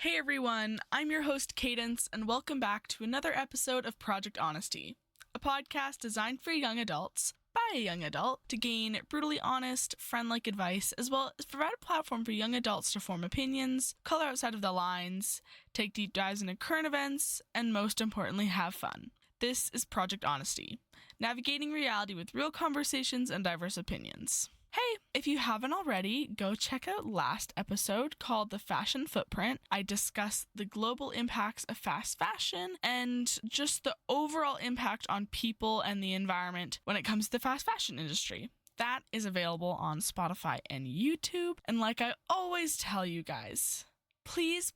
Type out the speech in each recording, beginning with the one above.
Hey everyone, I'm your host Cadence, and welcome back to another episode of Project Honesty, a podcast designed for young adults by a young adult to gain brutally honest, friend-like advice, as well as provide a platform for young adults to form opinions, color outside of the lines, take deep dives into current events, and most importantly, have fun. This is Project Honesty, navigating reality with real conversations and diverse opinions. Hey, if you haven't already, go check out last episode called The Fashion Footprint. I discussed the global impacts of fast fashion and just the overall impact on people and the environment when it comes to the fast fashion industry. That is available on Spotify and YouTube. And like I always tell you guys, please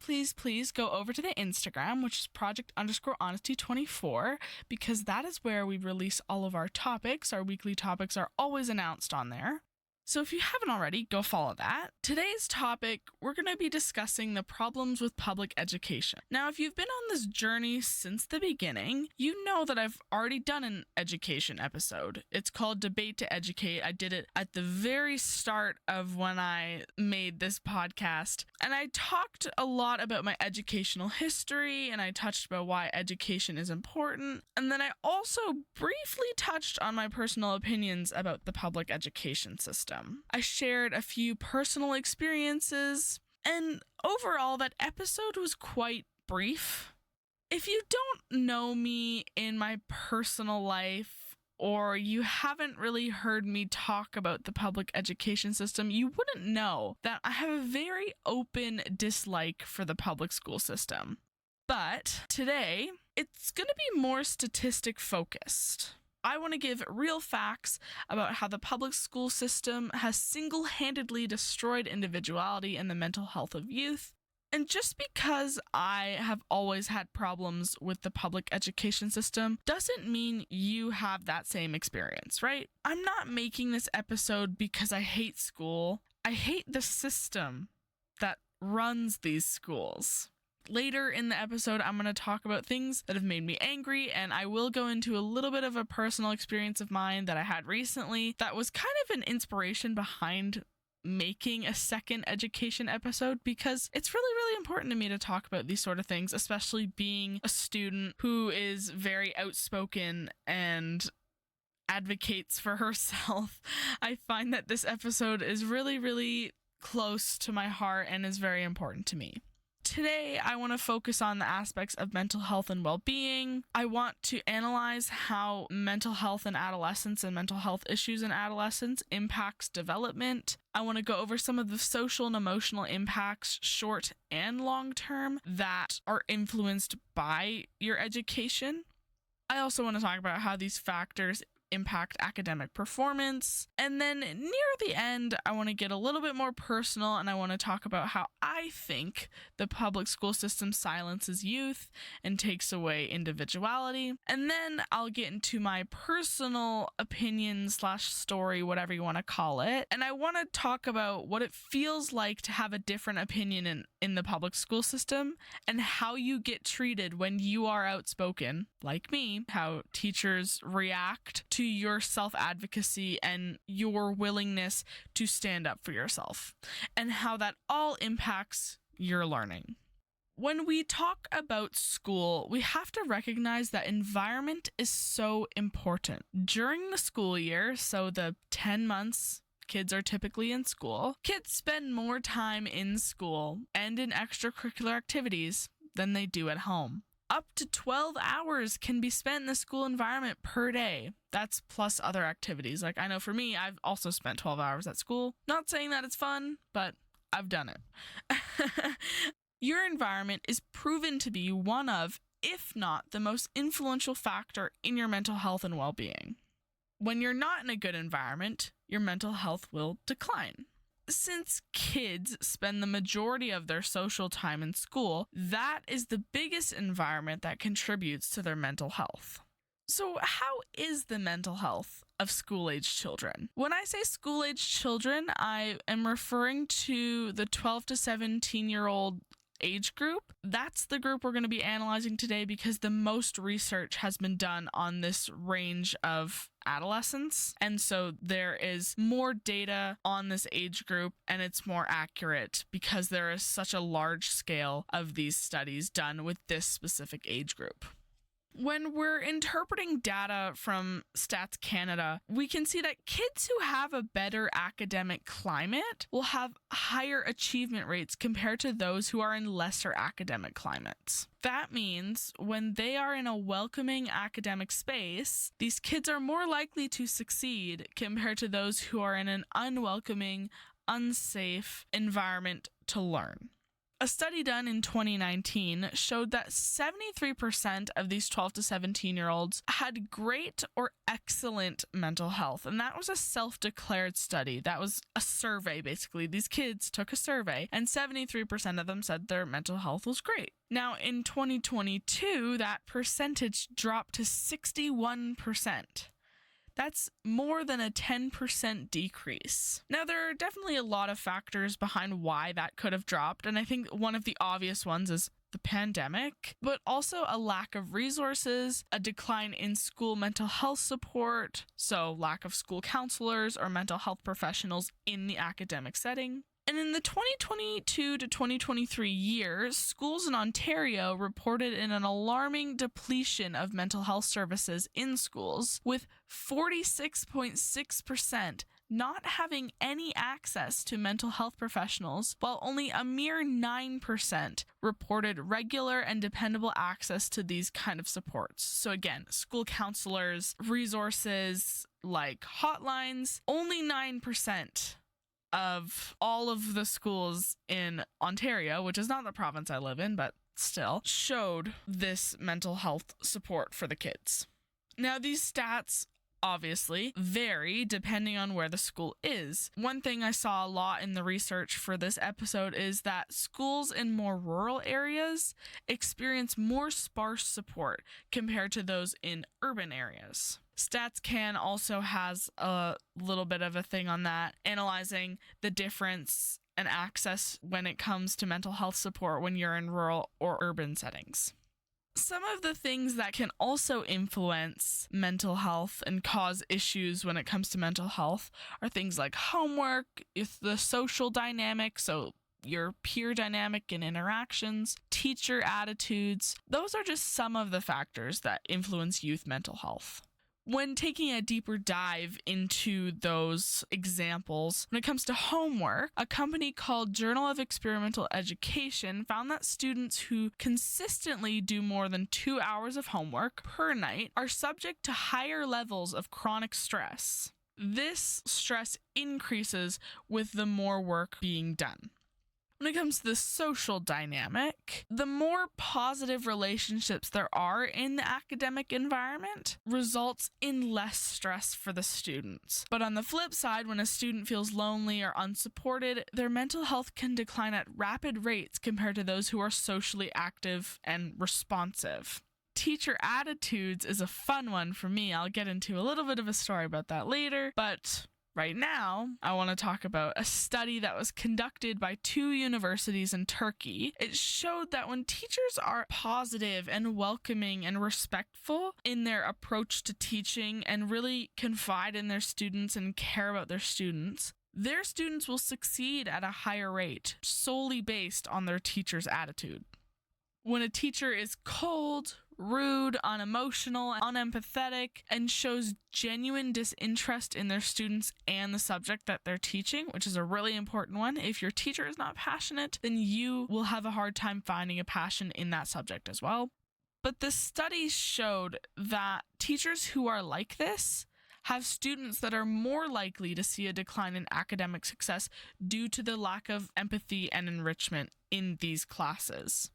go over to the Instagram, which is project_honesty24, because that is where we release all of our topics. Our weekly topics are always announced on there. So if you haven't already, go follow that. Today's topic, we're going to be discussing the problems with public education. Now, if you've been on this journey since the beginning, you know that I've already done an education episode. It's called Debate to Educate. I did it at the very start of when I made this podcast. And I talked a lot about my educational history, and I touched about why education is important. And then I also briefly touched on my personal opinions about the public education system. I shared a few personal experiences, and overall that episode was quite brief. If you don't know me in my personal life, or you haven't really heard me talk about the public education system, you wouldn't know that I have a very open dislike for the public school system. But today, it's going to be more statistic focused. I want to give real facts about how the public school system has single-handedly destroyed individuality and the mental health of youth. And just because I have always had problems with the public education system doesn't mean you have that same experience, right? I'm not making this episode because I hate school. I hate the system that runs these schools. Later in the episode, I'm going to talk about things that have made me angry, and I will go into a little bit of a personal experience of mine that I had recently that was kind of an inspiration behind making a second education episode, because it's really important to me to talk about these sort of things, especially being a student who is very outspoken and advocates for herself. I find that this episode is really close to my heart and is very important to me. Today, I want to focus on the aspects of mental health and well-being. I want to analyze how mental health in adolescence and mental health issues in adolescence impacts development. I want to go over some of the social and emotional impacts, short and long term, that are influenced by your education. I also want to talk about how these factors impact academic performance. And then near the end, I want to get a little bit more personal, and I want to talk about how I think the public school system silences youth and takes away individuality. And then I'll get into my personal opinion / story, whatever you want to call it. And I want to talk about what it feels like to have a different opinion in the public school system, and how you get treated when you are outspoken, like me, how teachers react to your self-advocacy and your willingness to stand up for yourself, and how that all impacts your learning. When we talk about school, we have to recognize that environment is so important. During the school year, so the 10 months kids are typically in school, kids spend more time in school and in extracurricular activities than they do at home. Up to 12 hours can be spent in the school environment per day. That's plus other activities. Like, I know for me, I've also spent 12 hours at school. Not saying that it's fun, but I've done it. Your environment is proven to be one of, if not the most influential factor in your mental health and well-being. When you're not in a good environment, your mental health will decline. Since kids spend the majority of their social time in school, that is the biggest environment that contributes to their mental health. So how is the mental health of school-age children? When I say school-age children, I am referring to the 12 to 17-year-old age group. That's the group we're going to be analyzing today, because the most research has been done on this range of adolescence. And so there is more data on this age group and it's more accurate because there is such a large scale of these studies done with this specific age group. When we're interpreting data from Stats Canada, we can see that kids who have a better academic climate will have higher achievement rates compared to those who are in lesser academic climates. That means when they are in a welcoming academic space, these kids are more likely to succeed compared to those who are in an unwelcoming, unsafe environment to learn. A study done in 2019 showed that 73% of these 12 to 17-year-olds had great or excellent mental health. And that was a self-declared study. That was a survey, basically. These kids took a survey, and 73% of them said their mental health was great. Now, in 2022, that percentage dropped to 61%. That's more than a 10% decrease. Now, there are definitely a lot of factors behind why that could have dropped, and I think one of the obvious ones is the pandemic, but also a lack of resources, a decline in school mental health support, so lack of school counselors or mental health professionals in the academic setting. And in the 2022 to 2023 years, schools in Ontario reported an alarming depletion of mental health services in schools, with 46.6% not having any access to mental health professionals, while only a mere 9% reported regular and dependable access to these kind of supports. So again, school counselors, resources like hotlines, only 9% of all of the schools in Ontario, which is not the province I live in, but still, showed this mental health support for the kids. Now, these stats obviously vary depending on where the school is. One thing I saw a lot in the research for this episode is that schools in more rural areas experience more sparse support compared to those in urban areas. StatsCan also has a little bit of a thing on that, analyzing the difference and access when it comes to mental health support when you're in rural or urban settings. Some of the things that can also influence mental health and cause issues when it comes to mental health are things like homework, the social dynamic, so your peer dynamic and interactions, teacher attitudes. Those are just some of the factors that influence youth mental health. When taking a deeper dive into those examples, when it comes to homework, a company called Journal of Experimental Education found that students who consistently do more than 2 hours of homework per night are subject to higher levels of chronic stress. This stress increases with the more work being done. When it comes to the social dynamic, the more positive relationships there are in the academic environment results in less stress for the students. But on the flip side, when a student feels lonely or unsupported, their mental health can decline at rapid rates compared to those who are socially active and responsive. Teacher attitudes is a fun one for me. I'll get into a little bit of a story about that later, but right now, I want to talk about a study that was conducted by 2 universities in Turkey. It showed that when teachers are positive and welcoming and respectful in their approach to teaching and really confide in their students and care about their students will succeed at a higher rate, solely based on their teacher's attitude. When a teacher is cold, rude, unemotional, unempathetic, and shows genuine disinterest in their students and the subject that they're teaching, which is a really important one. If your teacher is not passionate, then you will have a hard time finding a passion in that subject as well. But the studies showed that teachers who are like this have students that are more likely to see a decline in academic success due to the lack of empathy and enrichment in these classes.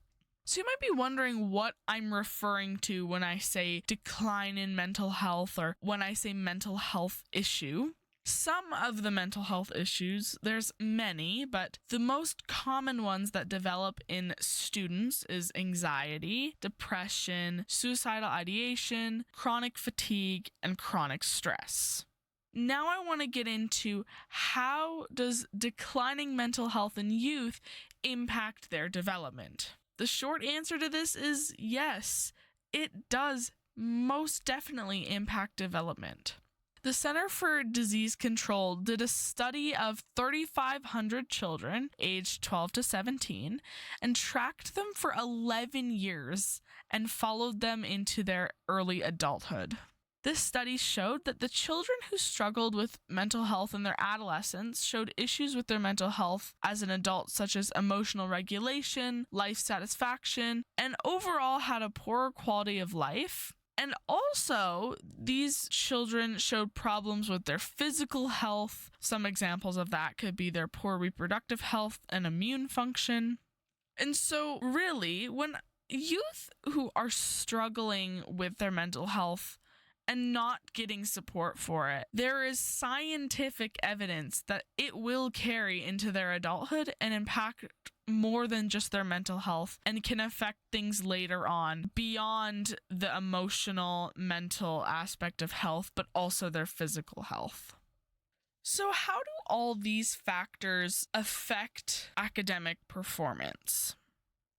So you might be wondering what I'm referring to when I say decline in mental health or when I say mental health issue. Some of the mental health issues, there's many, but the most common ones that develop in students is anxiety, depression, suicidal ideation, chronic fatigue, and chronic stress. Now I want to get into how does declining mental health in youth impact their development. The short answer to this is yes, it does most definitely impact development. The Center for Disease Control did a study of 3,500 children aged 12 to 17 and tracked them for 11 years and followed them into their early adulthood. This study showed that the children who struggled with mental health in their adolescence showed issues with their mental health as an adult, such as emotional regulation, life satisfaction, and overall had a poorer quality of life. And also, these children showed problems with their physical health. Some examples of that could be their poor reproductive health and immune function. And so, really, when youth who are struggling with their mental health and not getting support for it, there is scientific evidence that it will carry into their adulthood and impact more than just their mental health and can affect things later on beyond the emotional, mental aspect of health, but also their physical health. So how do all these factors affect academic performance?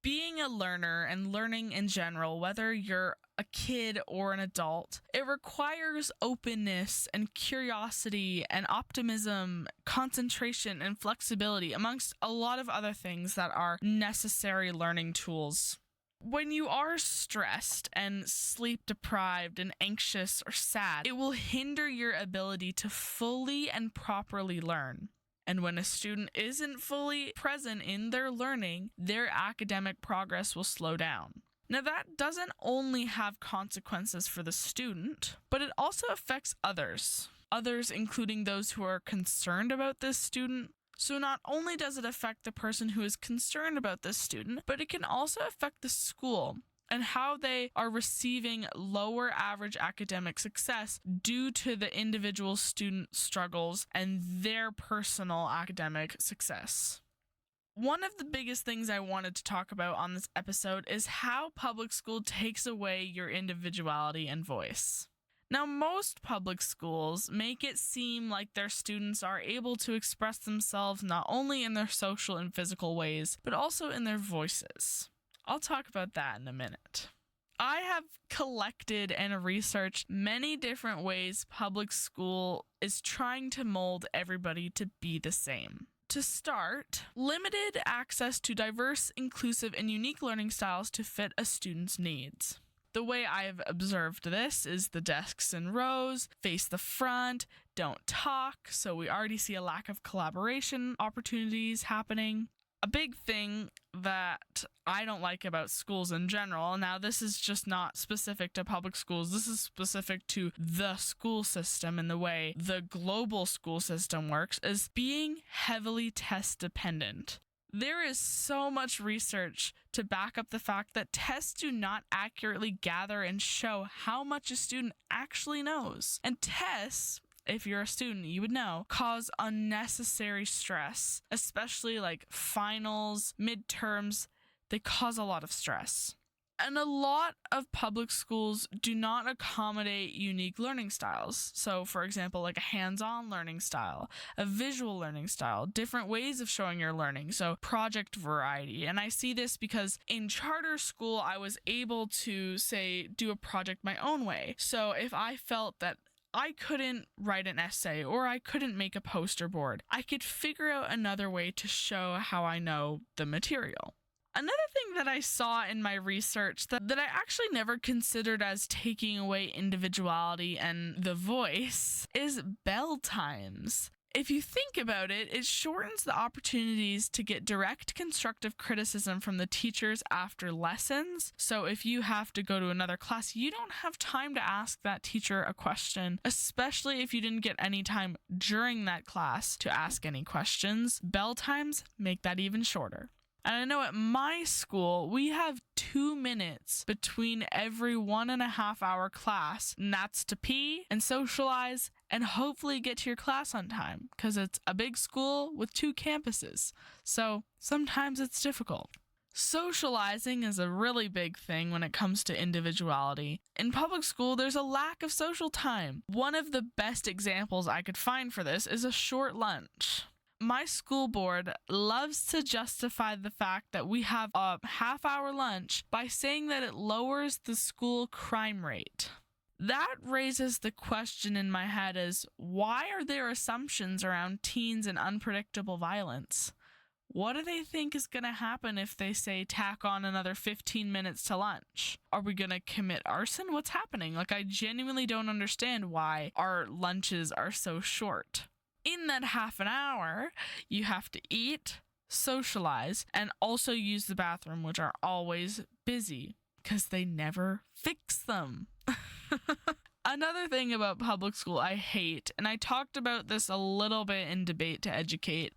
Being a learner and learning in general, whether you're a kid or an adult, it requires openness and curiosity and optimism, concentration and flexibility, amongst a lot of other things that are necessary learning tools. When you are stressed and sleep deprived and anxious or sad, it will hinder your ability to fully and properly learn. And when a student isn't fully present in their learning, their academic progress will slow down. Now, that doesn't only have consequences for the student, but it also affects others. Others including those who are concerned about this student. So not only does it affect the person who is concerned about this student, but it can also affect the school and how they are receiving lower average academic success due to the individual student struggles and their personal academic success. One of the biggest things I wanted to talk about on this episode is how public school takes away your individuality and voice. Now, most public schools make it seem like their students are able to express themselves not only in their social and physical ways, but also in their voices. I'll talk about that in a minute. I have collected and researched many different ways public school is trying to mold everybody to be the same. To start, limited access to diverse, inclusive, and unique learning styles to fit a student's needs. The way I've observed this is the desks in rows, face the front, don't talk, so we already see a lack of collaboration opportunities happening. A big thing that I don't like about schools in general, now this is just not specific to public schools, this is specific to the school system and the way the global school system works, is being heavily test dependent. There is so much research to back up the fact that tests do not accurately gather and show how much a student actually knows. And tests, if you're a student, you would know, cause unnecessary stress, especially like finals, midterms. They cause a lot of stress. And a lot of public schools do not accommodate unique learning styles. So, for example, like a hands-on learning style, a visual learning style, different ways of showing your learning. So, project variety. And I see this because in charter school, I was able to, say, do a project my own way. So, if I felt that I couldn't write an essay or I couldn't make a poster board, I could figure out another way to show how I know the material. Another thing that I saw in my research that I actually never considered as taking away individuality and the voice is bell times. If you think about it, it shortens the opportunities to get direct constructive criticism from the teachers after lessons. So if you have to go to another class, you don't have time to ask that teacher a question, especially if you didn't get any time during that class to ask any questions. Bell times make that even shorter. And I know at my school, we have 2 minutes between every 1.5 hour class, and that's to pee and socialize and hopefully get to your class on time, because it's a big school with 2 campuses. So sometimes it's difficult. Socializing is a really big thing when it comes to individuality. In public school, there's a lack of social time. One of the best examples I could find for this is a short lunch. My school board loves to justify the fact that we have a half-hour lunch by saying that it lowers the school crime rate. That raises the question in my head is, why are there assumptions around teens and unpredictable violence? What do they think is going to happen if they say tack on another 15 minutes to lunch? Are we going to commit arson? What's happening? Like, I genuinely don't understand why our lunches are so short. In that half an hour, you have to eat, socialize, and also use the bathroom, which are always busy because they never fix them. Another thing about public school I hate, and I talked about this a little bit in Debate to Educate,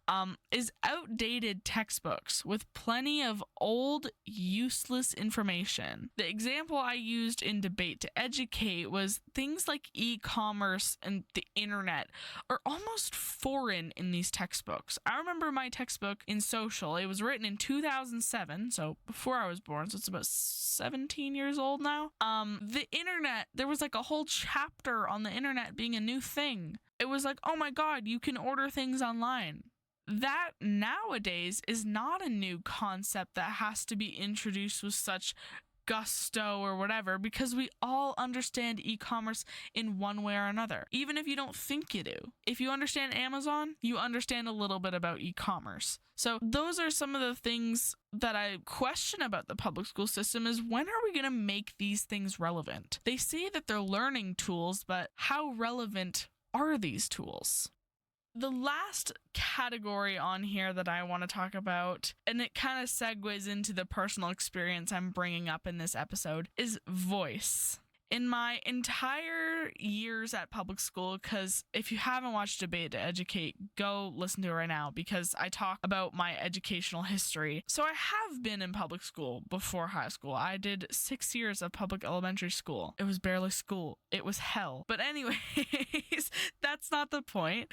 is outdated textbooks with plenty of old, useless information. The example I used in Debate to Educate was things like e-commerce and the internet are almost foreign in these textbooks. I remember my textbook in social, it was written in 2007, so before I was born, so it's about 17 years old now. The internet, there was like a whole chapter on the internet being a new thing. It was like, oh my god, you can order things online. That nowadays is not a new concept that has to be introduced with such gusto or whatever, because we all understand e-commerce in one way or another, even if you don't think you do. If you understand Amazon, you understand a little bit about e-commerce. So those are some of the things that I question about the public school system is, when are we going to make these things relevant? They say that they're learning tools, but how relevant are these tools? The last category on here that I want to talk about, and it kind of segues into the personal experience I'm bringing up in this episode, is voice. In my entire years at public school, because if you haven't watched Debate to Educate, go listen to it right now, because I talk about my educational history. So I have been in public school before high school. I did 6 years of public elementary school. It was barely school. It was hell. But anyways, that's not the point.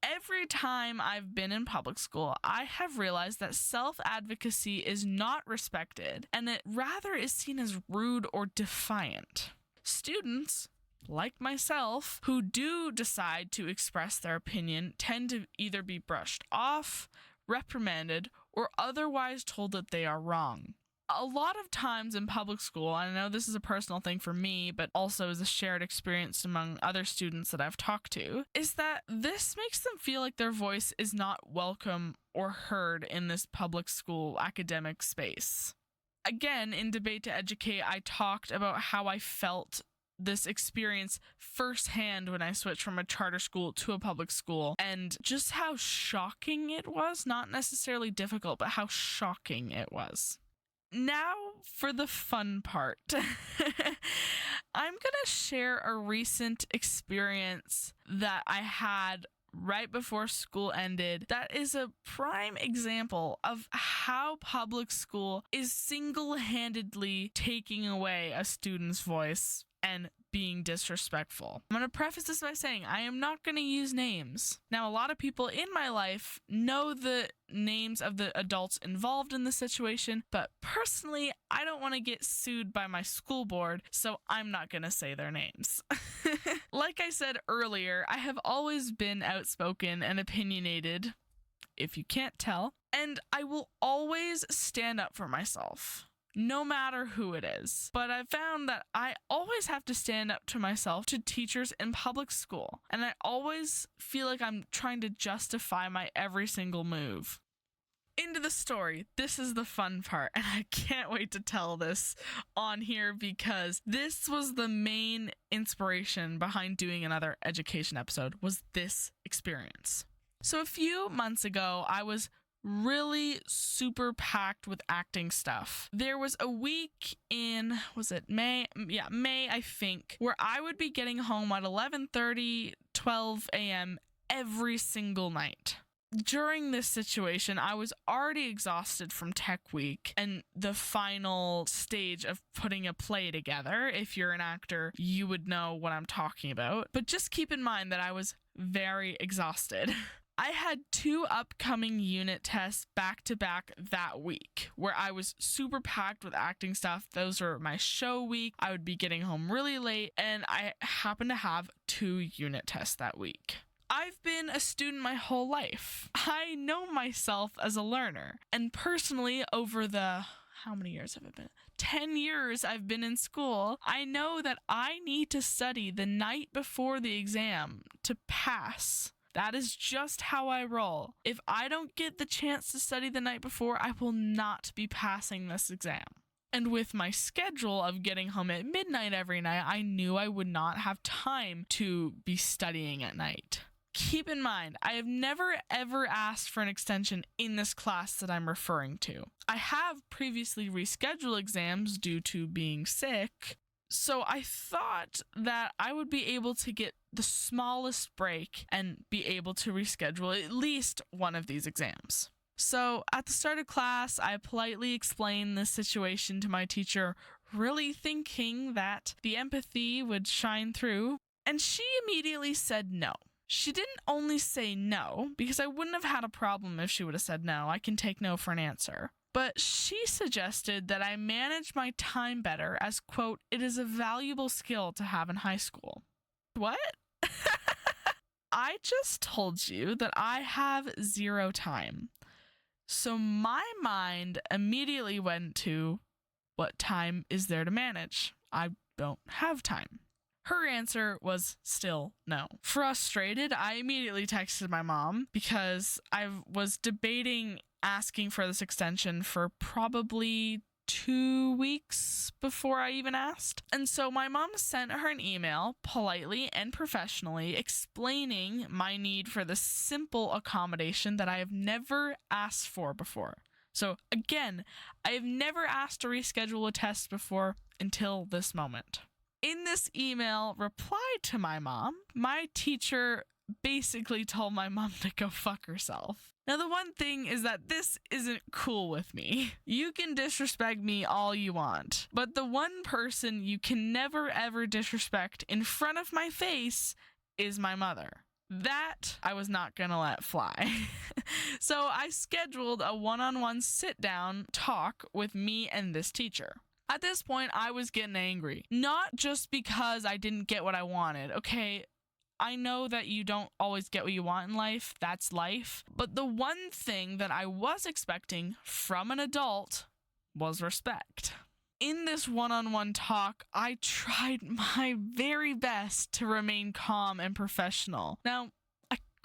Every time I've been in public school, I have realized that self-advocacy is not respected, and it rather is seen as rude or defiant. Students, like myself, who do decide to express their opinion tend to either be brushed off, reprimanded, or otherwise told that they are wrong. A lot of times in public school, I know this is a personal thing for me, but also is a shared experience among other students that I've talked to, is that this makes them feel like their voice is not welcome or heard in this public school academic space. Again, in Debate to Educate, I talked about how I felt this experience firsthand when I switched from a charter school to a public school, and just how shocking it was, not necessarily difficult, but how shocking it was. Now for the fun part. I'm gonna share a recent experience that I had right before school ended that is a prime example of how public school is single-handedly taking away a student's voice and being disrespectful. I'm going to preface this by saying I am not going to use names. Now, a lot of people in my life know the names of the adults involved in the situation, but personally, I don't want to get sued by my school board, so I'm not going to say their names. Like I said earlier, I have always been outspoken and opinionated, if you can't tell, and I will always stand up for myself, no matter who it is. But I've found that I always have to stand up to myself, to teachers in public school, and I always feel like I'm trying to justify my every single move. Into the story. This is the fun part, and I can't wait to tell this on here because this was the main inspiration behind doing another education episode, was this experience. So a few months ago, I was really super packed with acting stuff. There was a week in, was it May? Yeah, May, I think, where I would be getting home at 11:30, 12 a.m. every single night. During this situation, I was already exhausted from Tech Week and the final stage of putting a play together. If you're an actor, you would know what I'm talking about. But just keep in mind that I was very exhausted. I had 2 upcoming unit tests back to back that week where I was super packed with acting stuff. Those were my show week. I would be getting home really late, and I happened to have 2 unit tests that week. I've been a student my whole life. I know myself as a learner, and personally, over the how many years have I been? 10 years I've been in school. I know that I need to study the night before the exam to pass. That is just how I roll. If I don't get the chance to study the night before, I will not be passing this exam. And with my schedule of getting home at midnight every night, I knew I would not have time to be studying at night. Keep in mind, I have never ever asked for an extension in this class that I'm referring to. I have previously rescheduled exams due to being sick, so I thought that I would be able to get the smallest break and be able to reschedule at least one of these exams. So at the start of class, I politely explained this situation to my teacher, really thinking that the empathy would shine through, and she immediately said no. She didn't only say no, because I wouldn't have had a problem if she would have said no. I can take no for an answer. But she suggested that I manage my time better as, quote, it is a valuable skill to have in high school. What? I just told you that I have 0 time. So my mind immediately went to, what time is there to manage? I don't have time. Her answer was still no. Frustrated, I immediately texted my mom because I was debating asking for this extension for probably 2 weeks before I even asked. And so my mom sent her an email politely and professionally explaining my need for this simple accommodation that I have never asked for before. So again, I have never asked to reschedule a test before until this moment. In this email reply to my mom, my teacher basically told my mom to go fuck herself. Now, the one thing is that this isn't cool with me. You can disrespect me all you want, but the one person you can never ever disrespect in front of my face is my mother. That I was not gonna let fly. So I scheduled a one-on-one sit-down talk with me and this teacher. At this point, I was getting angry. Not just because I didn't get what I wanted. Okay, I know that you don't always get what you want in life. That's life. But the one thing that I was expecting from an adult was respect. In this one-on-one talk, I tried my very best to remain calm and professional. Now,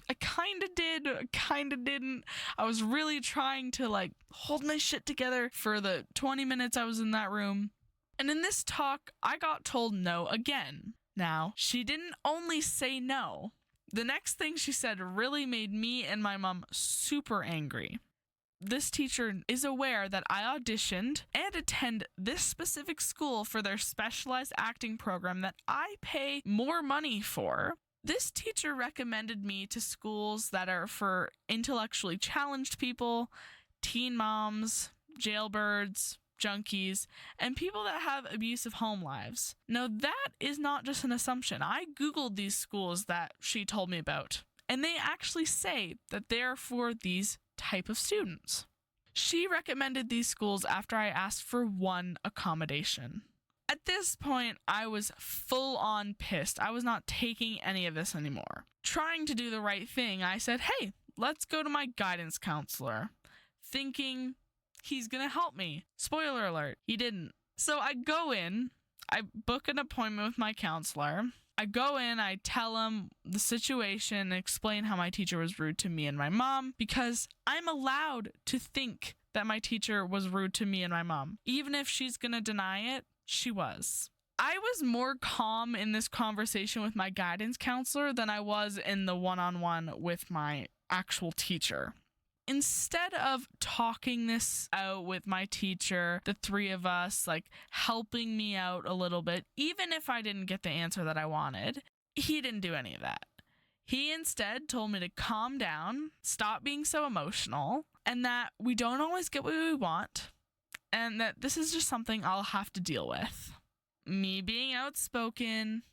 I kind of did, kind of didn't. I was really trying to hold my shit together for the 20 minutes I was in that room. And in this talk, I got told no again. Now, she didn't only say no. The next thing she said really made me and my mom super angry. This teacher is aware that I auditioned and attend this specific school for their specialized acting program that I pay more money for. This teacher recommended me to schools that are for intellectually challenged people, teen moms, jailbirds, junkies, and people that have abusive home lives. Now, that is not just an assumption. I Googled these schools that she told me about, and they actually say that they're for these type of students. She recommended these schools after I asked for one accommodation. At this point, I was full on pissed. I was not taking any of this anymore. Trying to do the right thing, I said, hey, let's go to my guidance counselor, thinking he's gonna help me. Spoiler alert, he didn't. So I go in, I book an appointment with my counselor. I go in, I tell him the situation, explain how my teacher was rude to me and my mom, because I'm allowed to think that my teacher was rude to me and my mom. Even if she's gonna deny it, she was. I was more calm in this conversation with my guidance counselor than I was in the one-on-one with my actual teacher. Instead of talking this out with my teacher, the three of us, helping me out a little bit, even if I didn't get the answer that I wanted, he didn't do any of that. He instead told me to calm down, stop being so emotional, and that we don't always get what we want, and that this is just something I'll have to deal with. Me being outspoken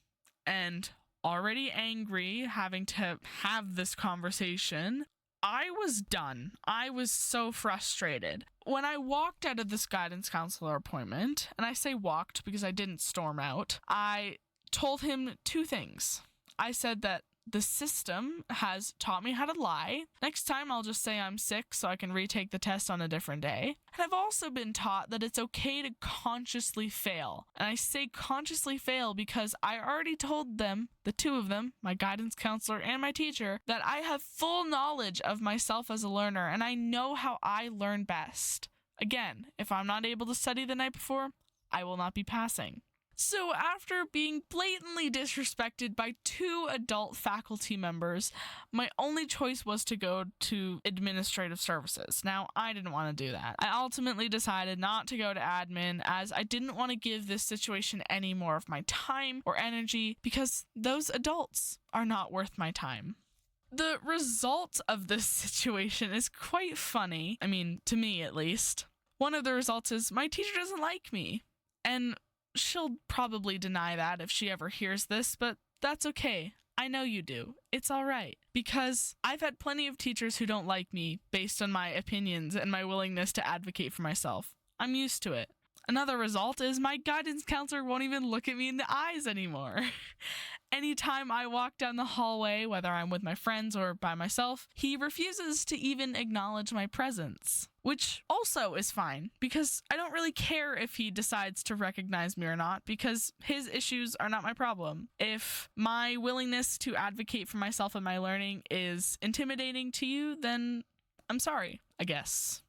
and already angry, having to have this conversation, I was done. I was so frustrated. When I walked out of this guidance counselor appointment, and I say walked because I didn't storm out, I told him 2 things. I said that the system has taught me how to lie. Next time, I'll just say I'm sick so I can retake the test on a different day. And I've also been taught that it's okay to consciously fail. And I say consciously fail because I already told them, the two of them, my guidance counselor and my teacher, that I have full knowledge of myself as a learner and I know how I learn best. Again, if I'm not able to study the night before, I will not be passing. So after being blatantly disrespected by 2 adult faculty members, my only choice was to go to administrative services. Now, I didn't want to do that. I ultimately decided not to go to admin as I didn't want to give this situation any more of my time or energy because those adults are not worth my time. The result of this situation is quite funny. I mean, to me at least. One of the results is my teacher doesn't like me. And she'll probably deny that if she ever hears this, but that's okay. I know you do. It's all right. Because I've had plenty of teachers who don't like me based on my opinions and my willingness to advocate for myself. I'm used to it. Another result is my guidance counselor won't even look at me in the eyes anymore. Anytime I walk down the hallway, whether I'm with my friends or by myself, he refuses to even acknowledge my presence. Which also is fine, because I don't really care if he decides to recognize me or not, because his issues are not my problem. If my willingness to advocate for myself and my learning is intimidating to you, then I'm sorry, I guess.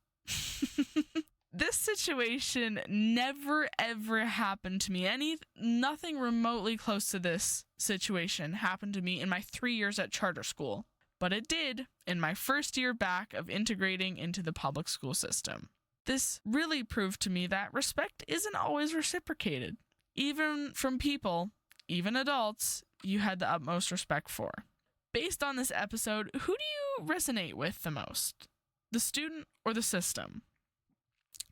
This situation never ever happened to me. Nothing remotely close to this situation happened to me in my 3 years at charter school. But it did in my first year back of integrating into the public school system. This really proved to me that respect isn't always reciprocated, even from people, even adults, you had the utmost respect for. Based on this episode, who do you resonate with the most? The student or the system?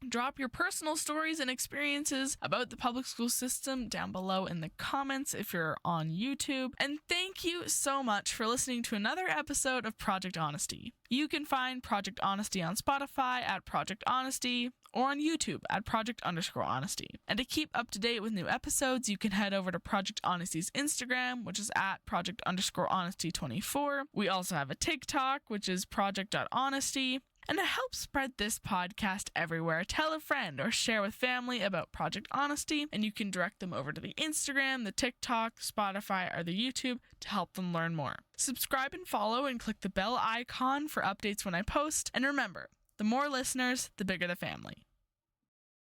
Drop your personal stories and experiences about the public school system down below in the comments if you're on YouTube. And thank you so much for listening to another episode of Project Honesty. You can find Project Honesty on Spotify at Project Honesty or on YouTube at Project_Honesty. And to keep up to date with new episodes, you can head over to Project Honesty's Instagram, which is at Project_Honesty24. We also have a TikTok, which is Project.Honesty. And to help spread this podcast everywhere, tell a friend or share with family about Project Honesty, and you can direct them over to the Instagram, the TikTok, Spotify, or the YouTube to help them learn more. Subscribe and follow and click the bell icon for updates when I post. And remember, the more listeners, the bigger the family.